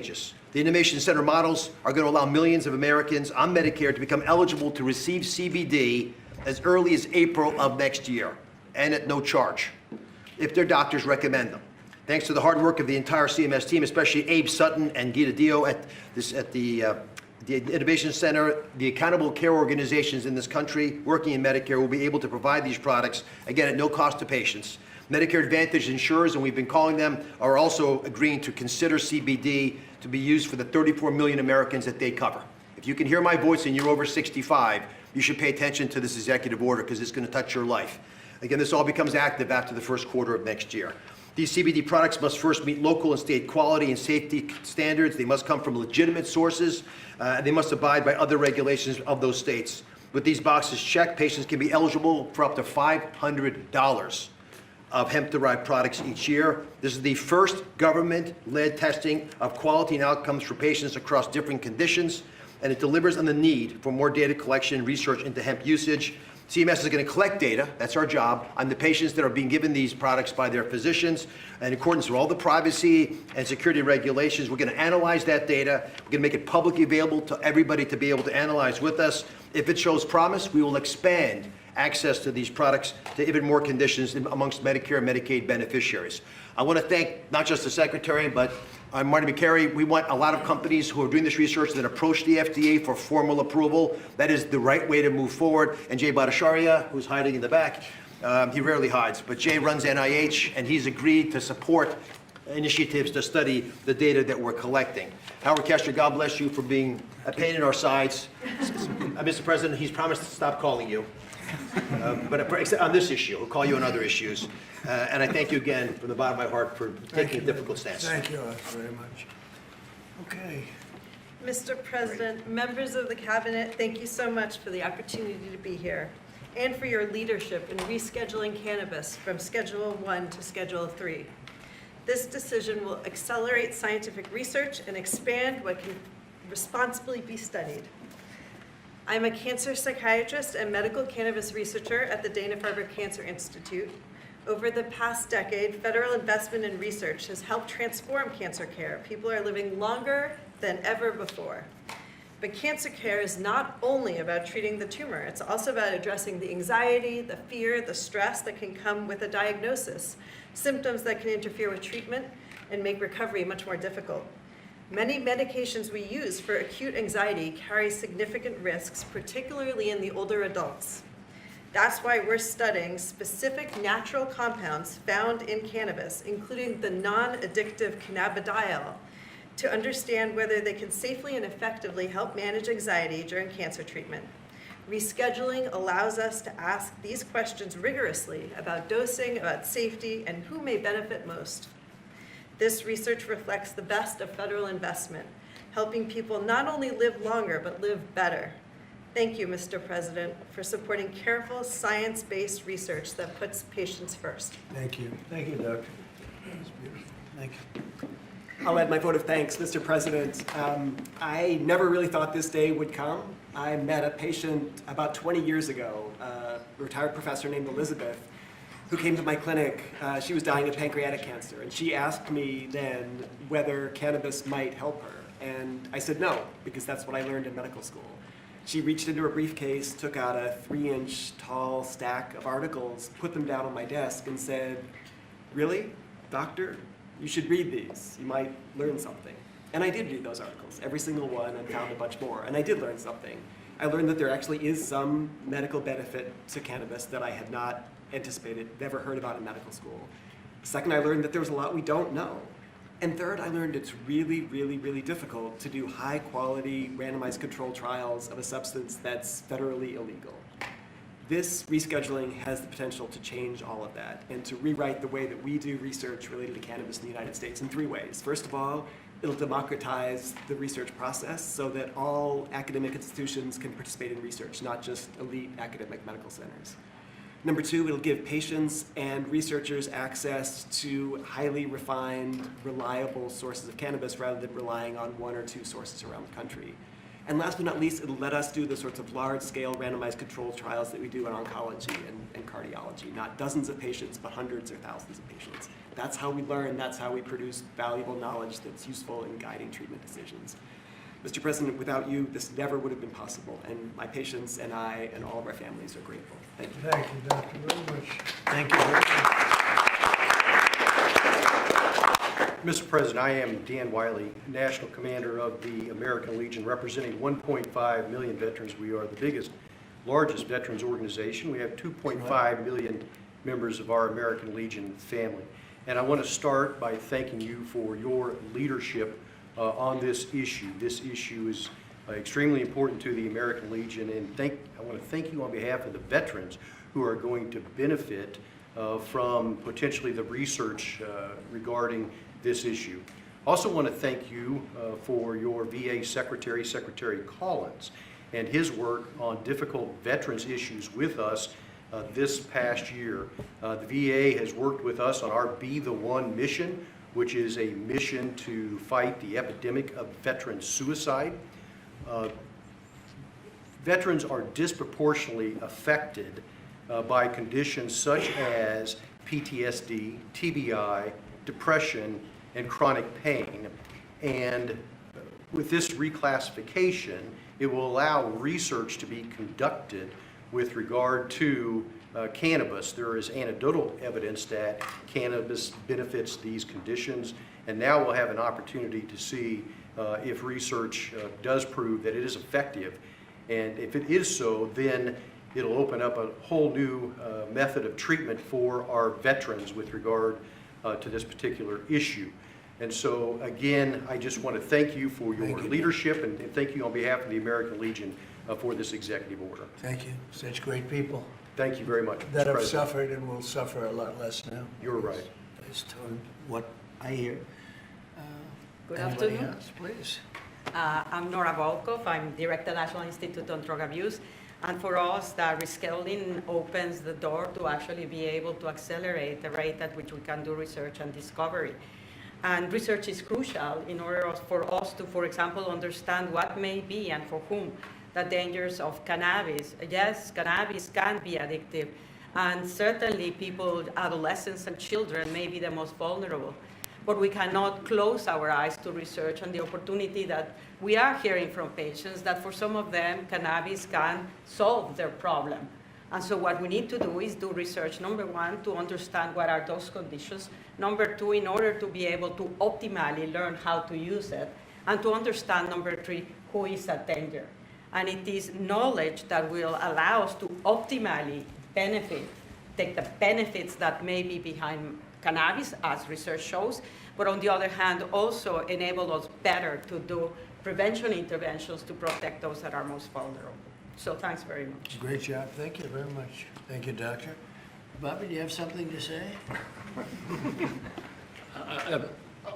The Innovation Center models are going to allow millions of Americans on Medicare to become eligible to receive CBD as early as April of next year, and at no charge, if their doctors recommend them. Thanks to the hard work of the entire CMS team, especially Abe Sutton and Gita Dio at the Innovation Center, the accountable care organizations in this country working in Medicare will be able to provide these products, again, at no cost to patients. Medicare Advantage insurers, and we've been calling them, are also agreeing to consider CBD to be used for the 34 million Americans that they cover. If you can hear my voice and you're over 65, you should pay attention to this executive order because it's going to touch your life. Again, this all becomes active after the first quarter of next year. These CBD products must first meet local and state quality and safety standards. They must come from legitimate sources. They must abide by other regulations of those states. With these boxes checked, patients can be eligible for up to $500 of hemp-derived products each year. This is the first government-led testing of quality and outcomes for patients across different conditions, and it delivers on the need for more data collection and research into hemp usage. CMS is going to collect data, that's our job, on the patients that are being given these products by their physicians. And in accordance with all the privacy and security regulations, we're going to analyze that data. We're going to make it publicly available to everybody to be able to analyze with us. If it shows promise, we will expand access to these products to even more conditions amongst Medicare and Medicaid beneficiaries. I want to thank not just the Secretary, but Marty McCary. We want a lot of companies who are doing this research that approach the FDA for formal approval. That is the right way to move forward. And Jay Bhattacharya, who's hiding in the back, he rarely hides, but Jay runs NIH, and he's agreed to support initiatives to study the data that we're collecting. Howard Kester, God bless you for being a pain in our sides. Mr. President, he's promised to stop calling you. But on this issue, we'll call you on other issues. And I thank you again from the bottom of my heart for taking a difficult stance. Thank you very much. Okay. Mr. President, members of the Cabinet, thank you so much for the opportunity to be here and for your leadership in rescheduling cannabis from Schedule I to Schedule III. This decision will accelerate scientific research and expand what can responsibly be studied. I'm a cancer psychiatrist and medical cannabis researcher at the Dana-Farber Cancer Institute. Over the past decade, federal investment in research has helped transform cancer care. People are living longer than ever before. But cancer care is not only about treating the tumor, it's also about addressing the anxiety, the fear, the stress that can come with a diagnosis, symptoms that can interfere with treatment and make recovery much more difficult. Many medications we use for acute anxiety carry significant risks, particularly in the older adults. That's why we're studying specific natural compounds found in cannabis, including the non-addictive cannabidiol, to understand whether they can safely and effectively help manage anxiety during cancer treatment. Rescheduling allows us to ask these questions rigorously about dosing, about safety, and who may benefit most. This research reflects the best of federal investment, helping people not only live longer, but live better. Thank you, Mr. President, for supporting careful, science-based research that puts patients first. Thank you. Thank you, Doctor. That's beautiful. Thank you. I'll add my vote of thanks, Mr. President. I never really thought this day would come. I met a patient about 20 years ago, a retired professor named Elizabeth, who came to my clinic. She was dying of pancreatic cancer, and she asked me then whether cannabis might help her. And I said no, because that's what I learned in medical school. She reached into her briefcase, took out a 3-inch tall stack of articles, put them down on my desk, and said, "Really, doctor? You should read these. You might learn something." And I did read those articles, every single one, and found a bunch more. And I did learn something. I learned that there actually is some medical benefit to cannabis that I had not anticipated, never heard about in medical school. Second, I learned that there was a lot we don't know. And third, I learned it's really, really, really difficult to do high-quality, randomized controlled trials of a substance that's federally illegal. This rescheduling has the potential to change all of that and to rewrite the way that we do research related to cannabis in the United States in 3 ways. First of all, it'll democratize the research process so that all academic institutions can participate in research, not just elite academic medical centers. Number 2, it'll give patients and researchers access to highly refined, reliable sources of cannabis rather than relying on 1 or 2 sources around the country. And last but not least, it'll let us do the sorts of large-scale randomized controlled trials that we do in oncology and cardiology, not dozens of patients, but hundreds or thousands of patients. That's how we learn, that's how we produce valuable knowledge that's useful in guiding treatment decisions. Mr. President, without you, this never would have been possible, and my patients and I and all of our families are grateful. Thank you. Thank you, Doctor, very much. Thank you very much. Mr. President, I am Dan Wiley, National Commander of the American Legion, representing 1.5 million veterans. We are the largest veterans organization. We have 2.5 million members of our American Legion family. And I want to start by thanking you for your leadership on this issue. This issue is extremely important to the American Legion, and I want to thank you on behalf of the veterans who are going to benefit from potentially the research regarding this issue. Also want to thank you for your VA Secretary, Secretary Collins, and his work on difficult veterans issues with us this past year. The VA has worked with us on our Be the One mission, which is a mission to fight the epidemic of veteran suicide. Veterans are disproportionately affected by conditions such as PTSD, TBI, depression, and chronic pain. And with this reclassification, it will allow research to be conducted with regard to cannabis. There is anecdotal evidence that cannabis benefits these conditions, and now we'll have an opportunity to see if research does prove that it is effective. And if it is so, then it'll open up a whole new method of treatment for our veterans with regard to this particular issue. And so, again, I just want to thank you for your leadership, and thank you on behalf of the American Legion for this executive order. Thank you. Such great people Thank you very much, that Mr. have President. suffered and will suffer a lot less now. You're right. Based on what I hear. Good Anybody afternoon. else, please? I'm Nora Volkov. I'm Director National Institute on Drug Abuse. And for us, the rescheduling opens the door to actually be able to accelerate the rate at which we can do research and discovery. And research is crucial in order for us to, for example, understand what may be and for whom the dangers of cannabis. Yes, cannabis can be addictive. And certainly people, adolescents and children may be the most vulnerable. But we cannot close our eyes to research and the opportunity that we are hearing from patients that for some of them, cannabis can solve their problem. And so what we need to do is do research, number one, to understand what are those conditions. Number two, in order to be able to optimally learn how to use it. And to understand, number three, who is at danger. And it is knowledge that will allow us to optimally take the benefits that may be behind cannabis, as research shows, but on the other hand, also enable us better to do prevention interventions to protect those that are most vulnerable. So thanks very much. Great job. Thank you very much. Thank you, Doctor. Bobby, do you have something to say?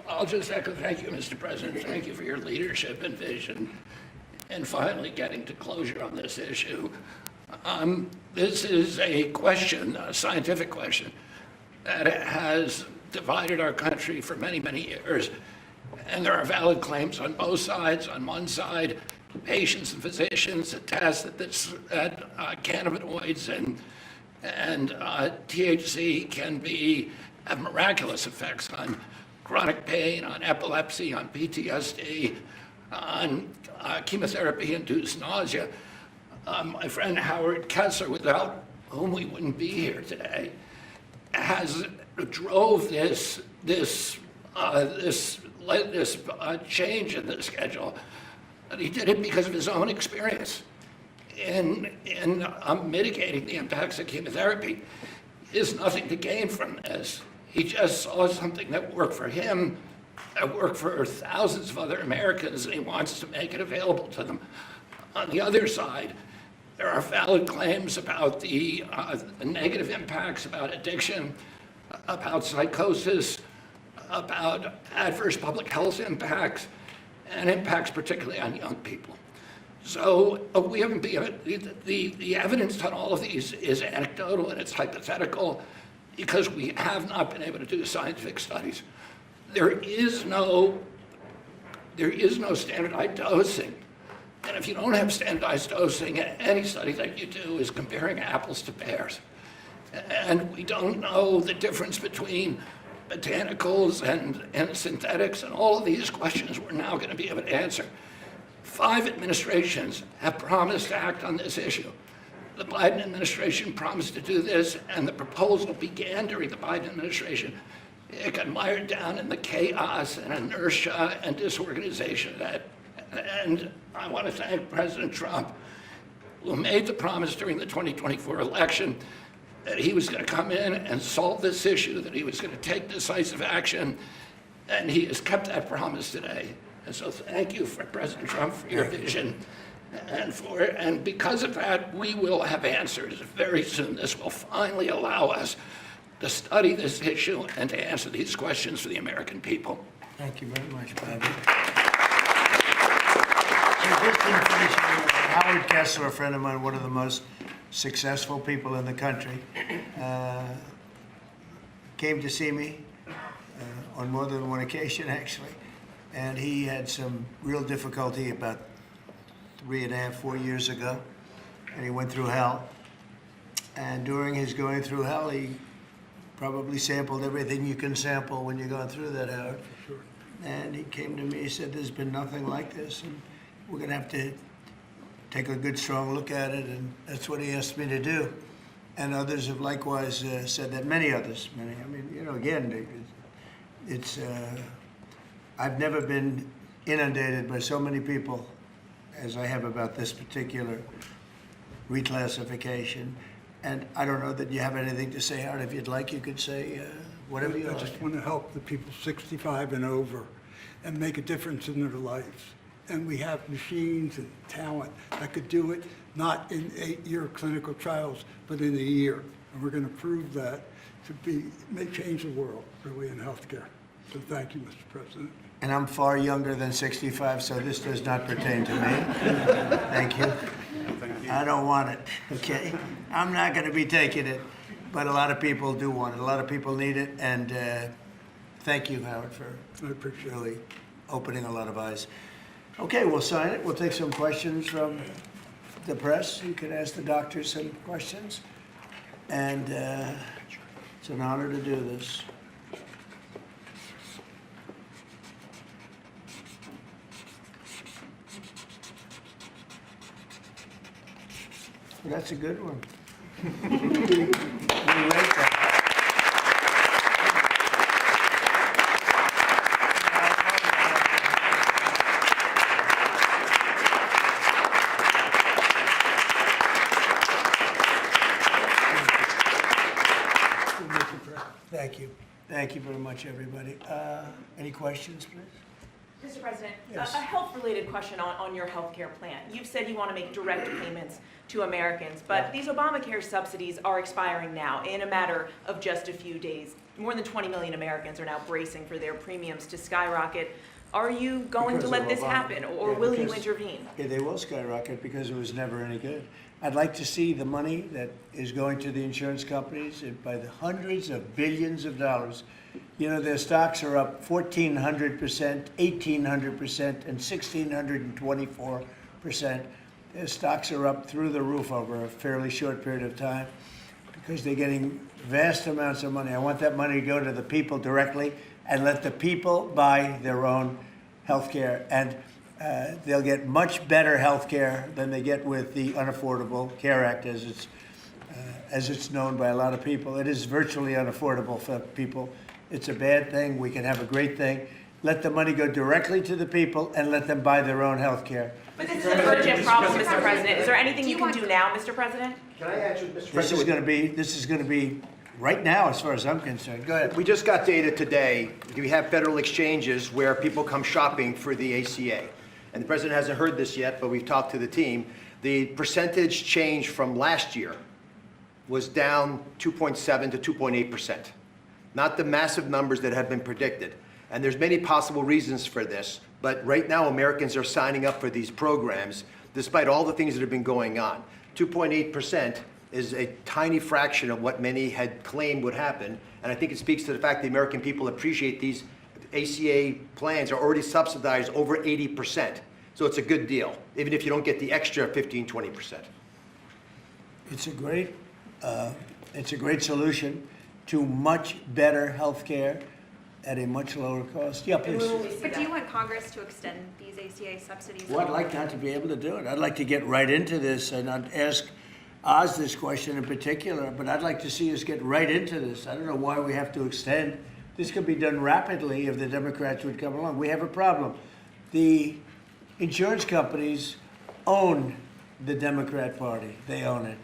I'll just echo, thank you, Mr. President. Thank you for your leadership and vision and finally getting to closure on this issue. This is a question, a scientific question, that has divided our country for many, many years. And there are valid claims on both sides. On one side, patients and physicians attest that cannabinoids and THC can have miraculous effects on chronic pain, on epilepsy, on PTSD, on chemotherapy-induced nausea. My friend Howard Kessler, without whom we wouldn't be here today, drove this change in the schedule. And he did it because of his own experience in mitigating the impacts of chemotherapy. He has nothing to gain from this. He just saw something that worked for him, that worked for thousands of other Americans, and he wants to make it available to them. On the other side, there are valid claims about the negative impacts, about addiction, about psychosis, about adverse public health impacts, and impacts particularly on young people. So we haven't been, the evidence on all of these is anecdotal and it's hypothetical because we have not been able to do scientific studies. There is no standardized dosing. And if you don't have standardized dosing, any study that you do is comparing apples to pears. And we don't know the difference between botanicals and synthetics and all of these questions we're now going to be able to answer. 5 administrations have promised to act on this issue. The Biden administration promised to do this, and the proposal began during the Biden administration. It got mired down in the chaos and inertia and disorganization of that. And I want to thank President Trump, who made the promise during the 2024 election that he was going to come in and solve this issue, that he was going to take decisive action, and he has kept that promise today. And so thank you, for President Trump, for your vision. And because of that, we will have answers very soon. This will finally allow us to study this issue and to answer these questions for the American people. Thank you very much, Bobby. So just information, Howard Kessler, a friend of mine, one of the most successful people in the country, came to see me on more than one occasion, actually. And he had some real difficulty about 3.5, 4 years ago, and he went through hell. And during his going through hell, he probably sampled everything you can sample when you're going through that, Howard. Sure. And he came to me, he said, there's been nothing like this, and we're gonna have to take a good, strong look at it, and that's what he asked me to do. And others have likewise said that, many others, I mean, you know, again, it's, I've never been inundated by so many people as I have about this particular reclassification. And I don't know that you have anything to say, Howard. If you'd like, you could say whatever you I like. just want to help the people 65 and over and make a difference in their lives. And we have machines and talent that could do it, not in 8-year clinical trials, but in a year. And we're going to prove that may change the world, really, in healthcare. So thank you, Mr. President. And I'm far younger than 65, so this does not pertain to me. Thank you. I don't want it, okay? I'm not going to be taking it, but a lot of people do want it. A lot of people need it, and thank you, Howard, for I appreciate it. really opening a lot of eyes. Okay, we'll sign it. We'll take some questions from the press. You can ask the doctors some questions, and it's an honor to do this. That's a good one. We rate that. Thank you. Thank you very much, everybody. Any questions, please? Mr. President, Yes. a health-related question on your health care plan. You've said you want to make direct payments to Americans, but these Obamacare subsidies are expiring now in a matter of just a few days. More than 20 million Americans are now bracing for their premiums to skyrocket. Are you going Because to let of this Obama. happen, or Yeah, will you because- intervene? Yeah, they will skyrocket because it was never any good. I'd like to see the money that is going to the insurance companies by the hundreds of billions of dollars. You know, their stocks are up 1,400%, 1,800%, and 1,624%. Their stocks are up through the roof over a fairly short period of time because they're getting vast amounts of money. I want that money to go to the people directly and let the people buy their own health care. And they'll get much better health care than they get with the Unaffordable Care Act, as it's known by a lot of people. It is virtually unaffordable for people. It's a bad thing. We can have a great thing. Let the money go directly to the people and let them buy their own health care. But this is an urgent problem, Mr. President. Is there anything you can do now, Mr. President? Can I answer, Mr. This President? is going to be right now, as far as I'm concerned. Go ahead. We just got data today. We have federal exchanges where people come shopping for the ACA. And the president hasn't heard this yet, but we've talked to the team. The percentage change from last year was down 2.7 to 2.8%. Not the massive numbers that have been predicted. And there's many possible reasons for this, but right now Americans are signing up for these programs despite all the things that have been going on. 2.8% is a tiny fraction of what many had claimed would happen, and I think it speaks to the fact the American people appreciate these ACA plans are already subsidized over 80%. So it's a good deal, even if you don't get the extra 15, 20%. It's a great solution to much better health care at a much lower cost. Yeah, please. But do you want Congress to extend these ACA subsidies? Well, I'd like not to be able to do it. I'd like to get right into this, and I'd ask Oz this question in particular, but I'd like to see us get right into this. I don't know why we have to extend. This could be done rapidly if the Democrats would come along. We have a problem. The insurance companies own the Democrat Party. They own it.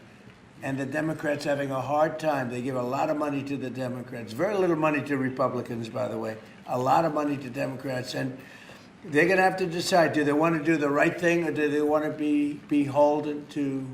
And the Democrats having a hard time. They give a lot of money to the Democrats. Very little money to Republicans, by the way. A lot of money to Democrats. And they're going to have to decide, do they want to do the right thing or do they want to be beholden to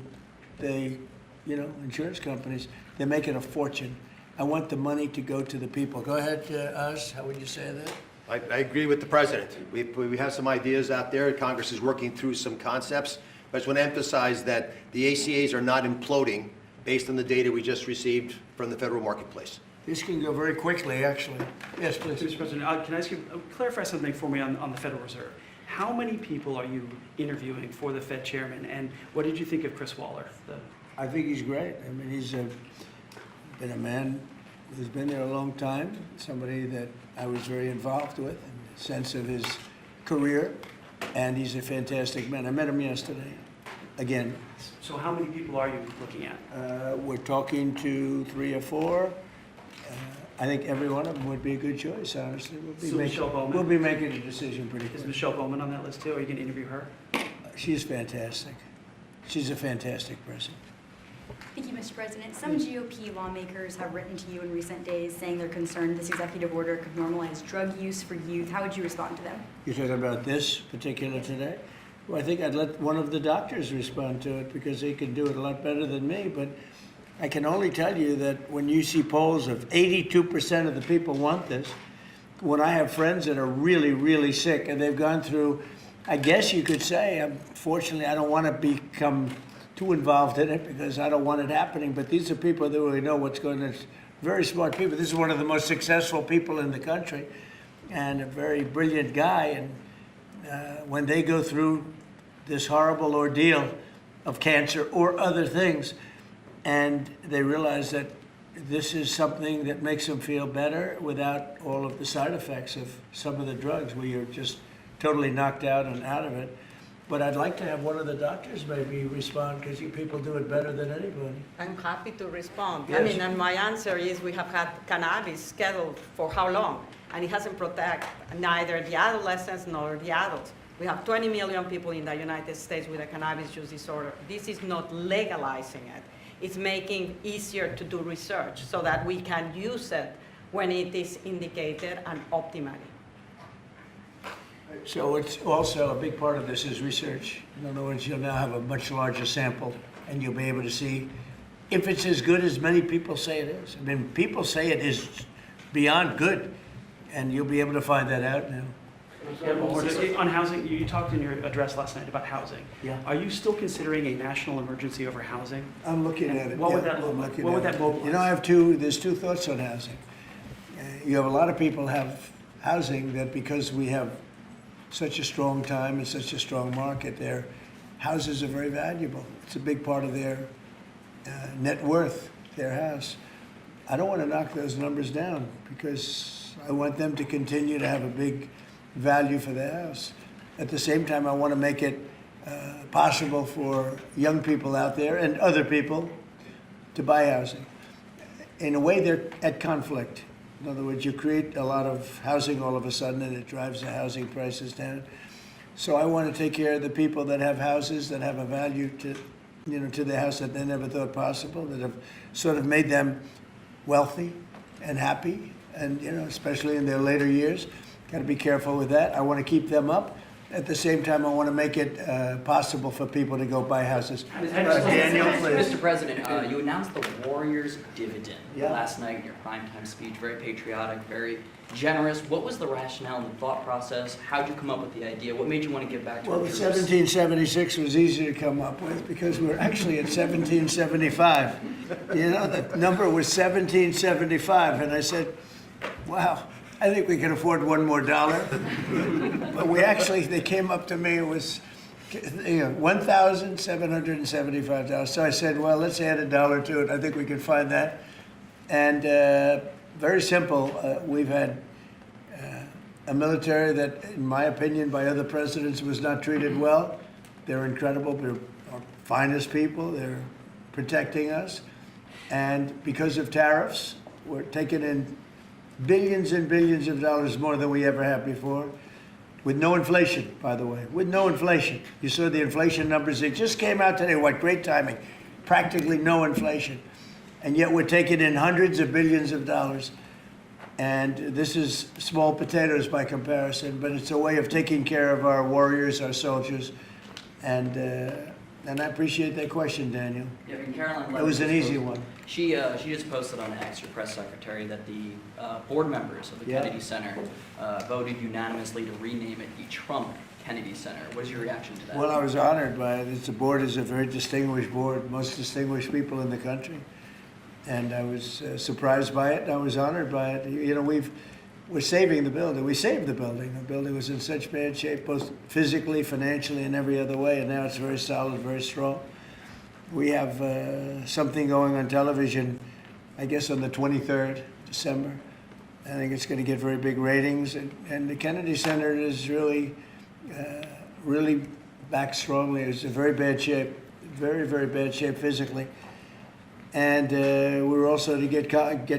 the, insurance companies? They're making a fortune. I want the money to go to the people. Go ahead, Oz. How would you say that? I agree with the president. We have some ideas out there. Congress is working through some concepts. But I just want to emphasize that the ACAs are not imploding based on the data we just received from the federal marketplace. This can go very quickly, actually. Yes, please. Mr. President, can I ask you, clarify something for me on the Federal Reserve? How many people are you interviewing for the Fed chairman, and what did you think of Chris Waller? I think he's great. I mean, he's been a man who's been there a long time, somebody that I was very involved with in the sense of his career, and he's a fantastic man. I met him yesterday, again. So how many people are you looking at? We're talking to 3 or 4. I think every one of them would be a good choice, honestly. Michelle Bowman? We'll be making a decision pretty Is quick. Michelle Bowman on that list too? Are you going to interview her? She's fantastic. She's a fantastic person. Thank you, Mr. President. Some GOP lawmakers have written to you in recent days saying they're concerned this executive order could normalize drug use for youth. How would you respond to them? You're talking about this particular today? Well, I think I'd let one of the doctors respond to it because they can do it a lot better than me. But I can only tell you that when you see polls of 82% of the people want this, when I have friends that are really, really sick and they've gone through, I guess you could say, unfortunately, I don't want to become too involved in it because I don't want it happening. But these are people that really know what's going on. Very smart people. This is one of the most successful people in the country and a very brilliant guy. And when they go through this horrible ordeal of cancer or other things, and they realize that this is something that makes them feel better without all of the side effects of some of the drugs where you're just totally knocked out and out of it. But I'd like to have one of the doctors maybe respond because you people do it better than anybody. I'm happy to respond. Yes. I mean, and my answer is we have had cannabis scheduled for how long? And it hasn't protected neither the adolescents nor the adults. We have 20 million people in the United States with a cannabis use disorder. This is not legalizing it. It's making easier to do research so that we can use it when it is indicated and optimally. So it's also a big part of this is research. In other words, you'll now have a much larger sample and you'll be able to see if it's as good as many people say it is. I mean, people say it is beyond good, and you'll be able to find that out now. On housing, you talked in your address last night about housing. Yeah. Are you still considering a national emergency over housing? I'm looking at it. What would yeah, that look I'm like? looking What would at that it. mobilize? You know, there's two thoughts on housing. You have a lot of people have housing that because we have such a strong time and such a strong market, their houses are very valuable. It's a big part of their net worth, their house. I don't want to knock those numbers down because I want them to continue to have a big value for the house. At the same time, I want to make it possible for young people out there and other people to buy housing. In a way, they're at conflict. In other words, you create a lot of housing all of a sudden, and it drives the housing prices down. So I want to take care of the people that have houses that have a value to, to the house that they never thought possible, that have sort of made them wealthy and happy, and especially in their later years. Got to be careful with that. I want to keep them up. At the same time, I want to make it possible for people to go buy houses. Daniel, please. Mr. President, you announced the Warriors dividend Yeah. last night in your primetime speech. Very patriotic, very generous. What was the rationale and the thought process? How did you come up with the idea? What made you want to give back to Well, our the troops? 1776 was easy to come up with because we're actually at 1775. The number was 1775, and I said, wow, I think we can afford one more dollar. But they came up to me, it was $1,775. So I said, well, let's add a dollar to it. I think we can find that. And very simple. We've had a military that, in my opinion, by other presidents was not treated well. They're incredible. They're our finest people. They're protecting us. And because of tariffs, we're taking in billions and billions of dollars more than we ever have before. With no inflation, by the way, with no inflation. You saw the inflation numbers, they just came out today. What great timing. Practically no inflation. And yet we're taking in hundreds of billions of dollars. And this is small potatoes by comparison, but it's a way of taking care of our warriors, our soldiers. And I appreciate that question, Daniel. Yeah, and Caroline That was an Levitt easy just one. She just posted on X, her press secretary, that the board members of the Yeah. Kennedy Center voted unanimously to rename it the Trump Kennedy Center. What is your reaction to that? Well, I was honored by it. The board is a very distinguished board, most distinguished people in the country. And I was surprised by it, and I was honored by it. You know, we're saving the building. We saved the building. The building was in such bad shape, both physically, financially, and every other way, and now it's very solid, very strong. We have something going on television, I guess on the 23rd December. I think it's going to get very big ratings, and the Kennedy Center is really back strongly. It's in very bad shape, very, very bad shape physically. And we're also to get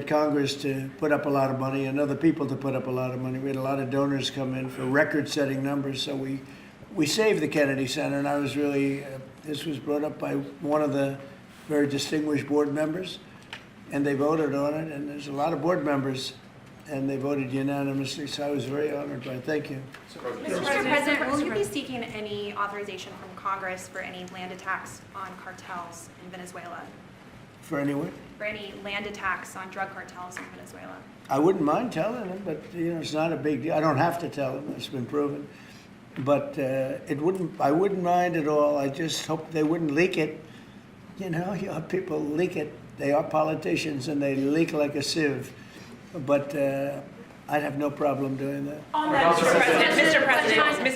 Congress to put up a lot of money and other people to put up a lot of money. We had a lot of donors come in for record-setting numbers, so we saved the Kennedy Center, and I was really, this was brought up by one of the very distinguished board members, and they voted on it, and there's a lot of board members, and they voted unanimously, so I was very honored by it. Thank you. Mr. President, will you be seeking any authorization from Congress for any land attacks on cartels in Venezuela? For anyone? For any land attacks on drug cartels in Venezuela? I wouldn't mind telling them, but you know, it's not a big deal. I don't have to tell them. It's been proven. But I wouldn't mind at all. I just hope they wouldn't leak it. You know people leak it. They are politicians and they leak like a sieve. But I'd have no problem doing that. On that, Mr.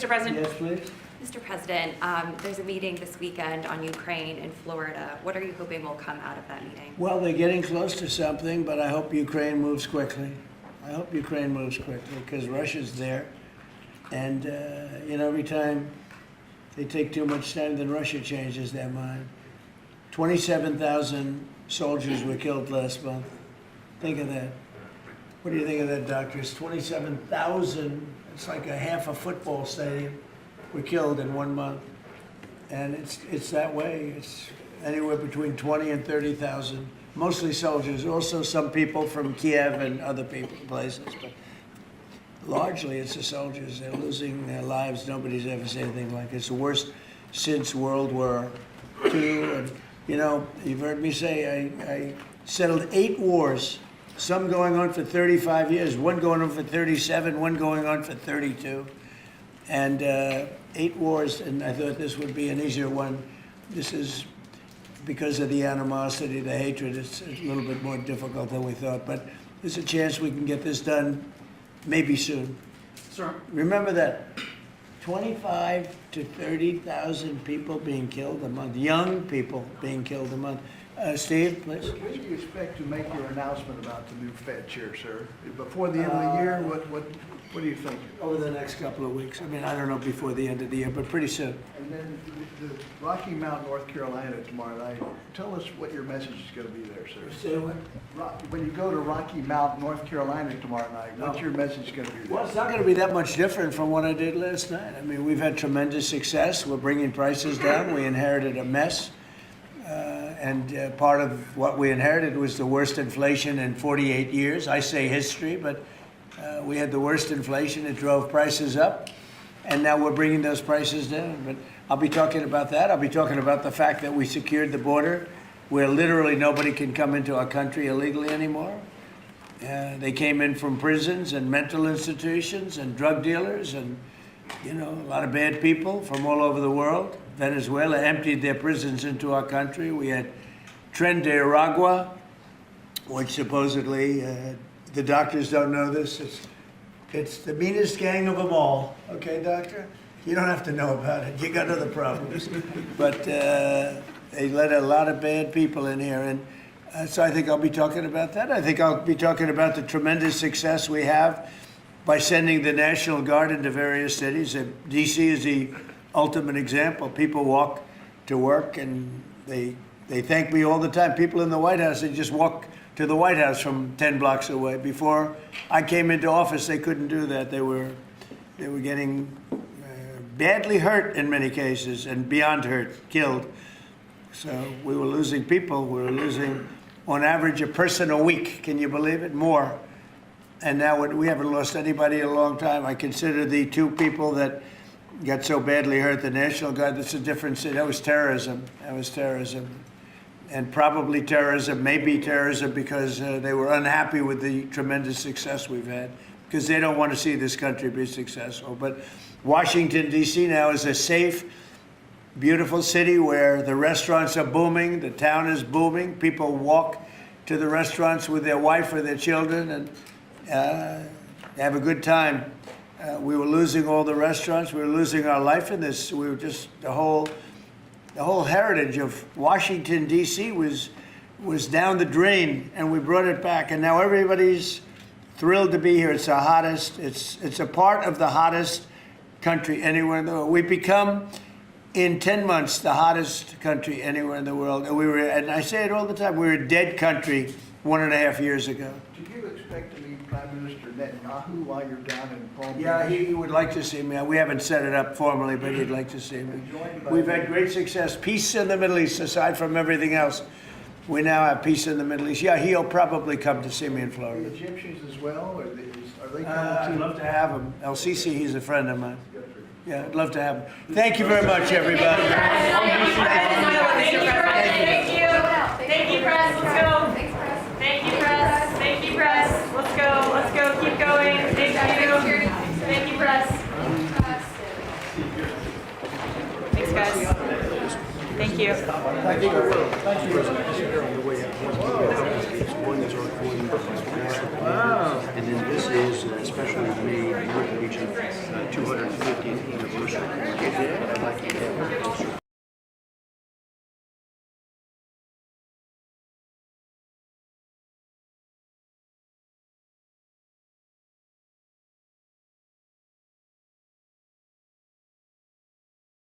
President. Yes, please. Mr. President, there's a meeting this weekend on Ukraine in Florida. What are you hoping will come out of that meeting? Well, they're getting close to something, but I hope Ukraine moves quickly. I hope Ukraine moves quickly because Russia's there. And, you know, every time they take too much time, then Russia changes their mind. 27,000 soldiers were killed last month. Think of that. What do you think of that, doctors? 27,000, it's like a half a football stadium, were killed in 1 month. And it's that way. It's anywhere between 20 and 30,000, mostly soldiers, also some people from Kiev and other places, but largely it's the soldiers. They're losing their lives. Nobody's ever said anything like it. It's the worst since World War II. And, you know, you've heard me say I settled 8 wars, some going on for 35 years, one going on for 37, one going on for 32. And 8 wars, and I thought this would be an easier one. This is because of the animosity, the hatred. It's a little bit more difficult than we thought, but there's a chance we can get this done maybe soon. Sir. Remember that 25 to 30,000 people being killed a month, young people being killed a month. Steve, please. When do you expect to make your announcement about the new Fed chair, sir? Before the end of the year, what do you think? Over the next couple of weeks. I mean, I don't know before the end of the year, but pretty soon. And then the Rocky Mount, North Carolina tomorrow night. Tell us what your message is going to be there, sir. Say what? When you go to Rocky Mount, North Carolina tomorrow night, what's your message going to be there? Well, it's not going to be that much different from what I did last night. I mean, we've had tremendous success. We're bringing prices down. We inherited a mess. And part of what we inherited was the worst inflation in 48 years. I say history, but we had the worst inflation. It drove prices up. And now we're bringing those prices down. But I'll be talking about that. I'll be talking about the fact that we secured the border where literally nobody can come into our country illegally anymore. They came in from prisons and mental institutions and drug dealers and, you know, a lot of bad people from all over the world. Venezuela emptied their prisons into our country. We had Tren de Aragua, which supposedly, the doctors don't know this, it's the meanest gang of them all. Okay, doctor? You don't have to know about it. You got other problems. But they let a lot of bad people in here. And so I think I'll be talking about that. I think I'll be talking about the tremendous success we have by sending the National Guard into various cities. D.C. is the ultimate example. People walk to work and they thank me all the time. People in the White House, they just walk to the White House from 10 blocks away. Before I came into office, they couldn't do that. They were getting badly hurt in many cases, and beyond hurt, killed. So we were losing people. We were losing, on average, a person a week. Can you believe it? More. And now we haven't lost anybody in a long time. I consider the two people that got so badly hurt, the National Guard, that's a different city. That was terrorism. That was terrorism. And probably terrorism, maybe terrorism, because they were unhappy with the tremendous success we've had, because they don't want to see this country be successful. But Washington, D.C. now is a safe, beautiful city where the restaurants are booming, the town is booming. People walk to the restaurants with their wife or their children and have a good time. We were losing all the restaurants. We were losing our life in this. We were just, the whole heritage of Washington, D.C. was down the drain, and we brought it back. And now everybody's thrilled to be here. It's the hottest. It's a part of the hottest country anywhere in the world. We become, in 10 months, the hottest country anywhere in the world. And I say it all the time, we were a dead country 1.5 years ago. Do you expect to meet Prime Minister Netanyahu while you're down in Palm Beach? Yeah, he would like to see me. We haven't set it up formally, but he'd like to see me. We've had great success. Peace in the Middle East, aside from everything else. We now have peace in the Middle East. Yeah, he'll probably come to see me in Florida. The Egyptians as well, or are they coming I'd too? love to have him. El Sisi, he's a friend of mine. Yeah, I'd love to have him. Thank you very much, everybody. Thank you, press. Let's go. Thank you, press. Thank you, press. Let's go. Let's go. Keep going. Thank you. Thank you, press. Thanks, guys. Thank you. And then this is especially the American Legion 250th anniversary.